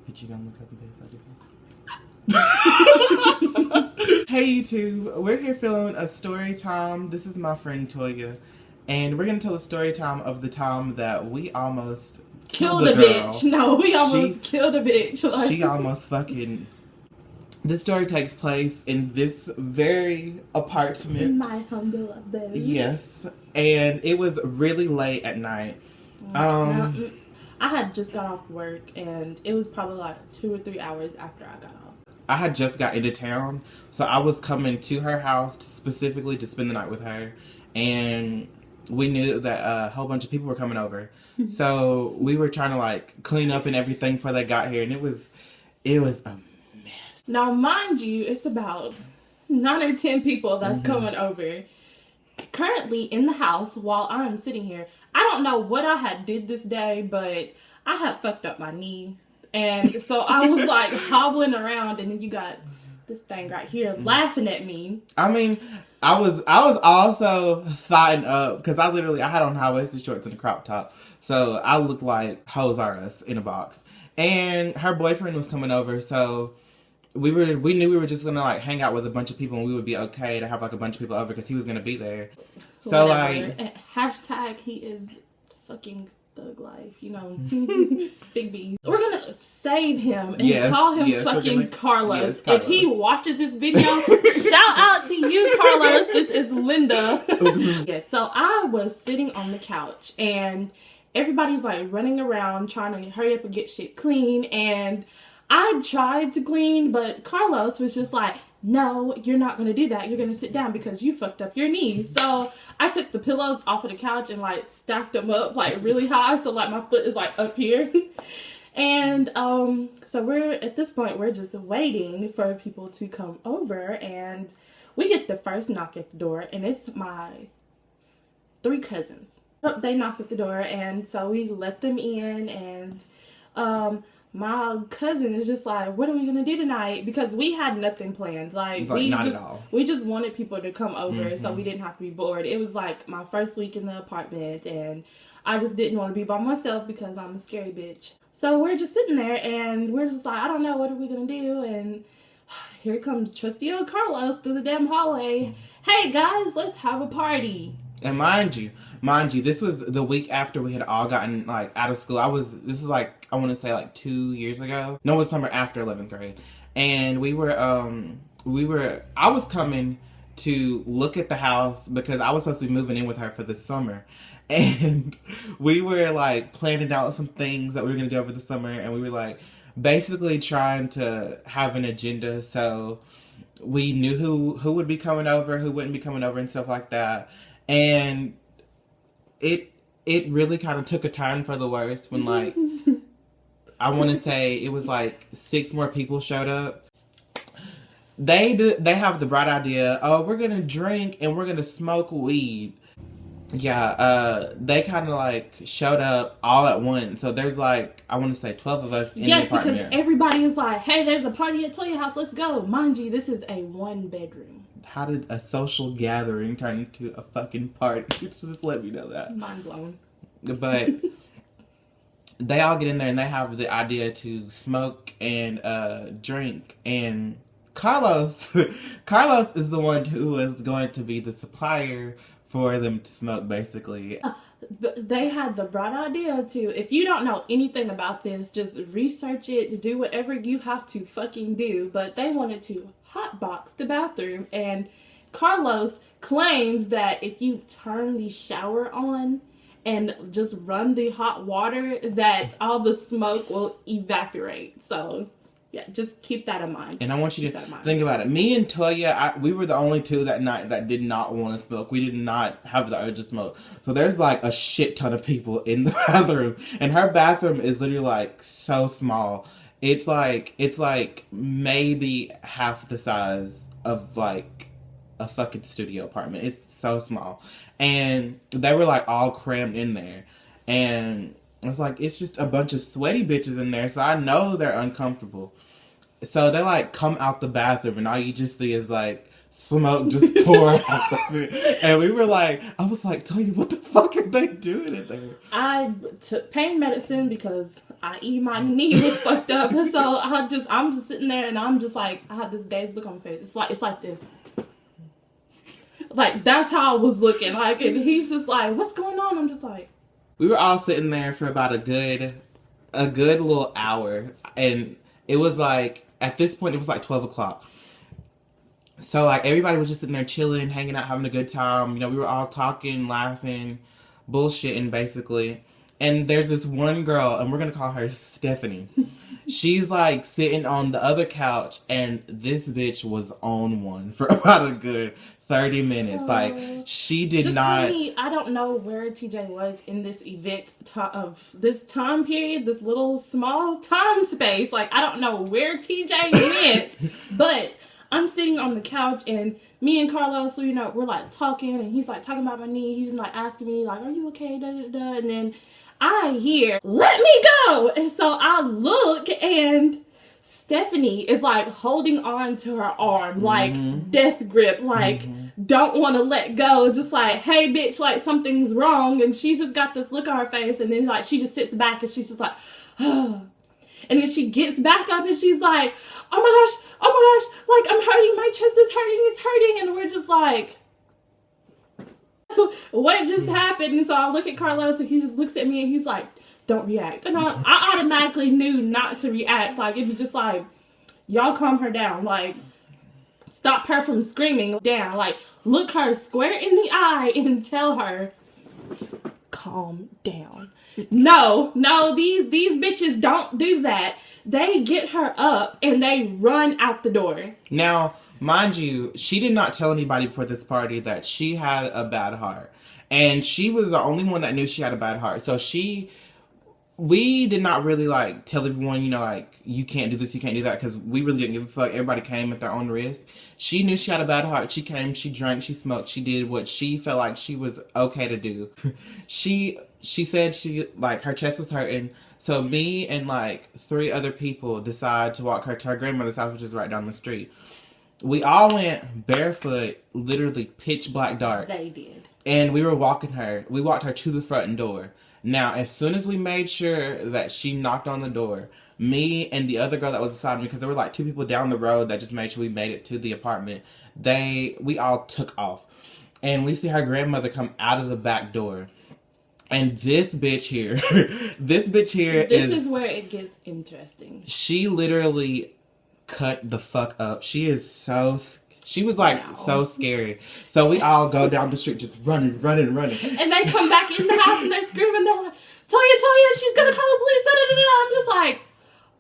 But you gonna look up and be Hey YouTube, we're here filming a story time. This is my friend Toya, and we're gonna tell a story time of the time that we almost killed a bitch. No, we almost killed a bitch. Like, she almost fucking. This story takes place in this very apartment. In my humble abode. Yes, and it was really late at night. I had just got off work, and it was probably like 2 or 3 hours after I got off. I had just got into town, so I was coming to her house specifically to spend the night with her, and we knew that a whole bunch of people were coming over. So we were trying to like clean up and everything before they got here, and it was a mess. Now, mind you, it's about 9 or 10 people that's coming over. Currently in the house while I'm sitting here. I don't know what I had did this day, but I had fucked up my knee. And so I was like hobbling around, and then you got this thing right here laughing at me. I mean, I was also thotting up because I had on high-waisted shorts and a crop top. So I looked like Hoes R Us in a box. And her boyfriend was coming over, so we knew we were just gonna like hang out with a bunch of people, and we would be okay to have like a bunch of people over because he was gonna be there. So like hashtag he is fucking thug life, you know. Big B. We're gonna save him and call him fucking Carlos. Carlos. If he watches this video, shout out to you, Carlos. This is Linda. So I was sitting on the couch, and everybody's like running around trying to hurry up and get shit clean, and I tried to clean, but Carlos was just like, no, you're not going to do that. You're going to sit down because you fucked up your knee. So I took the pillows off of the couch and like stacked them up like really high. So like my foot is like up here. And so we're at this point, we're just waiting for people to come over, and we get the first knock at the door, and it's my 3 cousins. They knock at the door, and so we let them in, and my cousin is just like, what are we gonna do tonight? Because we had nothing planned. We just wanted people to come over, so we didn't have to be bored. It was like my first week in the apartment, and I just didn't want to be by myself because I'm a scary bitch. So we're just sitting there, and we're just like, I don't know, what are we gonna do? And here comes trusty old Carlos through the damn hallway. Hey guys, let's have a party. And mind you, this was the week after we had all gotten like out of school. This is like, I want to say like 2 years ago. No, it was summer after 11th grade. And I was coming to look at the house because I was supposed to be moving in with her for the summer. And we were like planning out some things that we were going to do over the summer. And we were like basically trying to have an agenda. So we knew who would be coming over, who wouldn't be coming over and stuff like that. And it really kind of took a turn for the worse when, like, I want to say it was like 6 more people showed up. They have the bright idea, oh, we're going to drink and we're going to smoke weed. Yeah, they kind of like showed up all at once. So there's like, I want to say 12 of us in the apartment. Yes, because everybody is like, hey, there's a party at Toya house, let's go. Mind you, this is a 1-bedroom. How did a social gathering turn into a fucking party? Just let me know that. Mind blown. But they all get in there and they have the idea to smoke and drink. And Carlos is the one who is going to be the supplier for them to smoke, basically. But they had the bright idea to, if you don't know anything about this, just research it, do whatever you have to fucking do. But they wanted to hotbox the bathroom, and Carlos claims that if you turn the shower on and just run the hot water, that all the smoke will evaporate. So yeah, just keep that in mind. And I want you to think about it. Me and Toya, we were the only 2 that night that did not want to smoke. We did not have the urge to smoke. So there's like a shit ton of people in the bathroom. And her bathroom is literally like so small. It's like maybe half the size of like a fucking studio apartment. It's so small. And they were like all crammed in there. And it's like, it's just a bunch of sweaty bitches in there. So I know they're uncomfortable. So they like come out the bathroom and all you just see is like smoke just pour out of it. And we were like, I was like, Toya, what the fuck They do it there. I took pain medicine because my knee was fucked up. So I'm just sitting there and I'm just like, I had this dazed look on my face. It's like this. Like, that's how I was looking. Like, and he's just like, what's going on? I'm just like. We were all sitting there for about a good little hour. And it was like, at this point, it was like 12 o'clock. So, like, everybody was just sitting there chilling, hanging out, having a good time. You know, we were all talking, laughing, bullshitting, basically. And there's this one girl, and we're going to call her Stephanie. She's, like, sitting on the other couch, and this bitch was on one for about a good 30 minutes. Like, she did not... Really, I don't know where TJ was in this event of this time period, this little small time space. Like, I don't know where TJ went, but I'm sitting on the couch, and me and Carlos, you know, we're, like, talking, and he's, like, talking about my knee. He's, like, asking me, like, are you okay? Da, da, da. And then I hear, let me go! And so I look, and Stephanie is, like, holding on to her arm, like, death grip, like, don't want to let go. Just like, hey, bitch, like, something's wrong. And she's just got this look on her face, and then, like, she just sits back, and she's just like, oh. And then she gets back up, and she's like, oh my gosh, like, I'm hurting, my chest is hurting, it's hurting. And we're just like, what just happened? And so I look at Carlos, and he just looks at me, and he's like, don't react. And I automatically knew not to react. Like, it was just like, y'all calm her down. Like, stop her from screaming down. Like, look her square in the eye and tell her, calm down. No, these bitches don't do that. They get her up and they run out the door. Now, mind you, she did not tell anybody before this party that she had a bad heart. And she was the only one that knew she had a bad heart. So we did not really, like, tell everyone, you know, like, you can't do this, you can't do that, because we really didn't give a fuck. Everybody came at their own risk. She knew she had a bad heart. She came, she drank, she smoked, she did what she felt like she was okay to do. She said she, like, her chest was hurting. So me and, like, 3 other people decided to walk her to her grandmother's house, which is right down the street. We all went barefoot, literally pitch black dark. They did. And we walked her to the front door. Now, as soon as we made sure that she knocked on the door, me and the other girl that was beside me, because there were like 2 people down the road that just made sure we made it to the apartment, we all took off. And we see her grandmother come out of the back door. And this bitch here, this is where it gets interesting. She literally cut the fuck up. She was like so scary. So we all go down the street just running. And they come back in the house and they're screaming. They're like, Toya, she's gonna call the police. Da, da, da, da. I'm just like,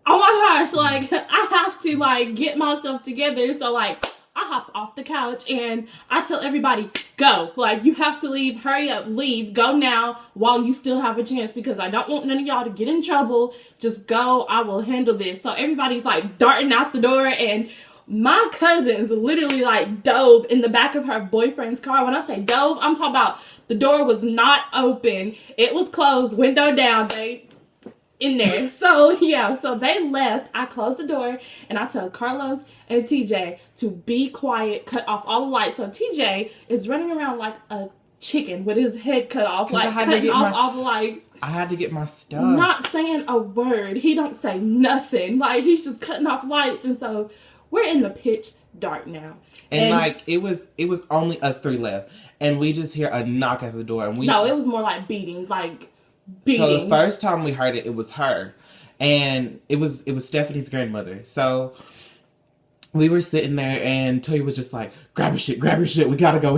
oh my gosh, like, I have to, like, get myself together. So, like, I hop off the couch and I tell everybody, go. Like, you have to leave. Hurry up. Leave. Go now while you still have a chance, because I don't want none of y'all to get in trouble. Just go. I will handle this. So everybody's, like, darting out the door, and my cousins literally, like, dove in the back of her boyfriend's car. When I say dove, I'm talking about the door was not open. It was closed, window down. They in there. So, yeah. So they left. I closed the door, and I tell Carlos and TJ to be quiet, cut off all the lights. So TJ is running around like a chicken with his head cut off, like cutting off all the lights. I had to get my stuff. Not saying a word. He don't say nothing. Like, he's just cutting off lights. And so we're in the pitch dark now. And like, it was only us 3 left. And we just hear a knock at the door. And no, it was more like beating. So the first time we heard it, it was her. And it was Stephanie's grandmother. So we were sitting there, and Toya was just like, grab your shit, we gotta go.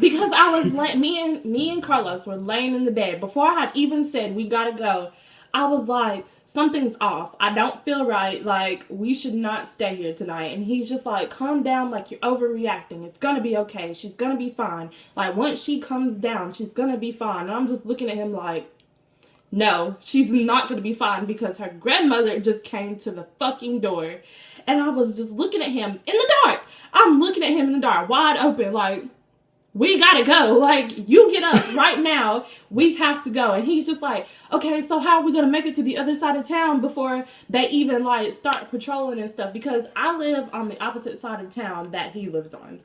Because I was like, me and Carlos were laying in the bed. Before I had even said we gotta go, I was like, something's off. I don't feel right. Like, we should not stay here tonight. And he's just like, calm down, like, you're overreacting. It's gonna be okay. She's gonna be fine. Like, once she comes down, she's gonna be fine. And I'm just looking at him like, no, she's not gonna be fine, because her grandmother just came to the fucking door. And I was just looking at him in the dark. I'm looking at him in the dark, wide open, like, we gotta go. Like, you get up right now. We have to go. And he's just like, okay, so how are we gonna make it to the other side of town before they even, like, start patrolling and stuff? Because I live on the opposite side of town that he lives on.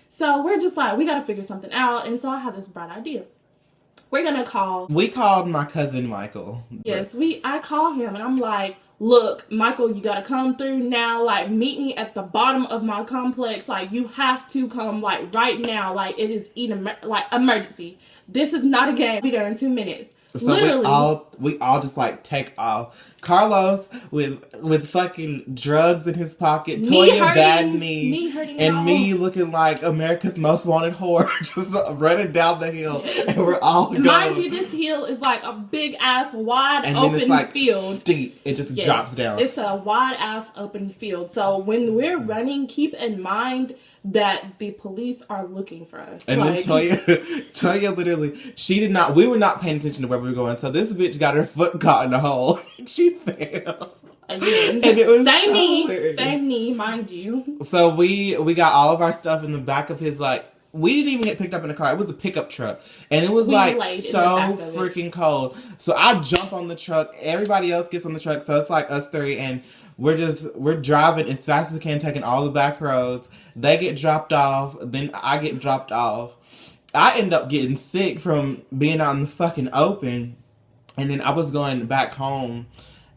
So we're just like, we gotta figure something out. And so I have this bright idea. we're gonna call. We called my cousin Michael. Yes, I call him and I'm like, look, Michael, you gotta come through now. Like, meet me at the bottom of my complex. Like, you have to come, like, right now. Like, it is emergency. This is not a game. I'll be there in 2 minutes. So literally, we all just like take off. Carlos with fucking drugs in his pocket, Toya bad knee, and me looking like America's Most Wanted whore, just running down the hill, and we're all going. Mind you, this hill is like a big ass wide and open then it's like field. Steep. It just drops down. It's a wide ass open field. So when we're running, keep in mind that the police are looking for us. And then Toya literally, we were not paying attention to where we were going. So this bitch got her foot caught in a hole. She fell. Again. And it was same knee, mind you. So we got all of our stuff in the back of his, like, we didn't even get picked up in a car. It was a pickup truck. And it was so freaking cold. So I jump on the truck. Everybody else gets on the truck. So it's like us three. And we're driving as fast as we can, taking all the back roads. They get dropped off. Then I get dropped off. I end up getting sick from being out in the fucking open. And then I was going back home.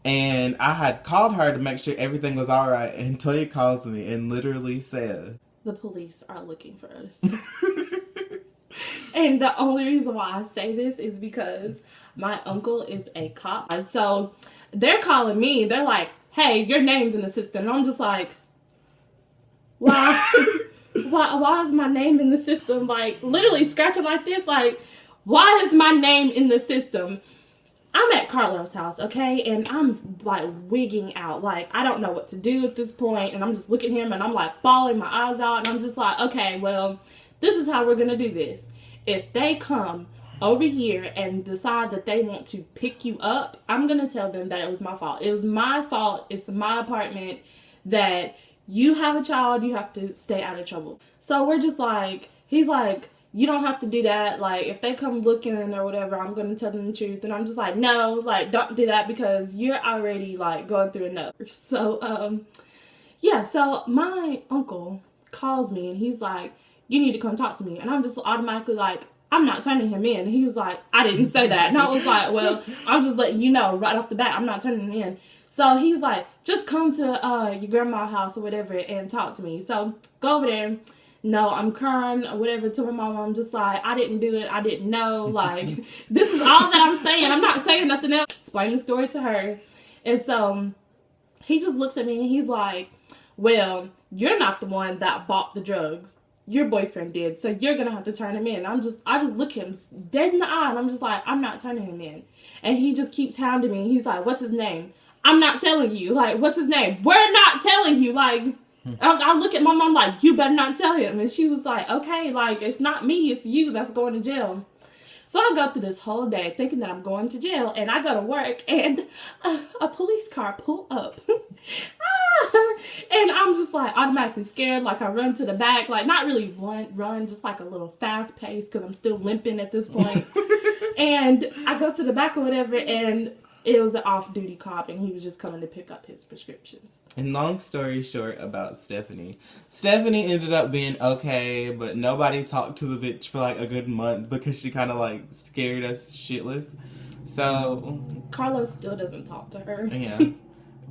And I had called her to make sure everything was all right. And Toya calls me and literally says, the police are looking for us. And the only reason why I say this is because my uncle is a cop. And so they're calling me. They're like, hey, your name's in the system. And I'm just like, why? why is my name in the system? Like, literally scratching like this. Like, why is my name in the system? I'm at Carlos' house, okay? And I'm, like, wigging out. Like, I don't know what to do at this point. And I'm just looking at him and I'm, like, bawling my eyes out. And I'm just like, okay, well, this is how we're going to do this. If they come over here and decide that they want to pick you up, I'm going to tell them that it was my fault. It was my fault. It's my apartment. That you have a child, you have to stay out of trouble. So we're just like, he's like, you don't have to do that. Like, if they come looking or whatever, I'm going to tell them the truth. And I'm just like, no, like, don't do that because you're already, like, going through enough. So, yeah, so my uncle calls me and he's like, you need to come talk to me. And I'm just automatically like, I'm not turning him in. And he was like, I didn't say that. And I was like, well, I'm just letting you know right off the bat, I'm not turning him in. So he's like, just come to your grandma's house or whatever and talk to me. So go over there. No, I'm crying or whatever to my mom. I'm just like, I didn't do it. I didn't know. Like, this is all that I'm saying. I'm not saying nothing else. Explain the story to her. And so he just looks at me and he's like, well, you're not the one that bought the drugs. Your boyfriend did. So you're going to have to turn him in. I just look him dead in the eye and I'm just like, I'm not turning him in. And he just keeps hounding me. He's like, what's his name? I'm not telling you. Like, what's his name? We're not telling you. Like, I look at my mom like, you better not tell him. And she was like, okay, like, it's not me, it's you that's going to jail. So I go through this whole day thinking that I'm going to jail. And I go to work and a police car pull up. And I'm just like automatically scared. Like, I run to the back. Like, not really run, just like a little fast pace because I'm still limping at this point. And I go to the back or whatever and it was an off-duty cop, and he was just coming to pick up his prescriptions. And long story short about Stephanie. Stephanie ended up being okay, but nobody talked to the bitch for like a good month because she kind of like scared us shitless. So Carlos still doesn't talk to her. Yeah.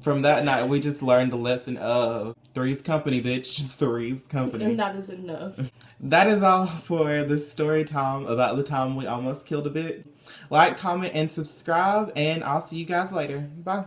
From that night, we just learned the lesson of three's company, bitch. Three's company. And that is enough. That is all for this story time about the time we almost killed a bitch. Like, comment, and subscribe, and I'll see you guys later. Bye.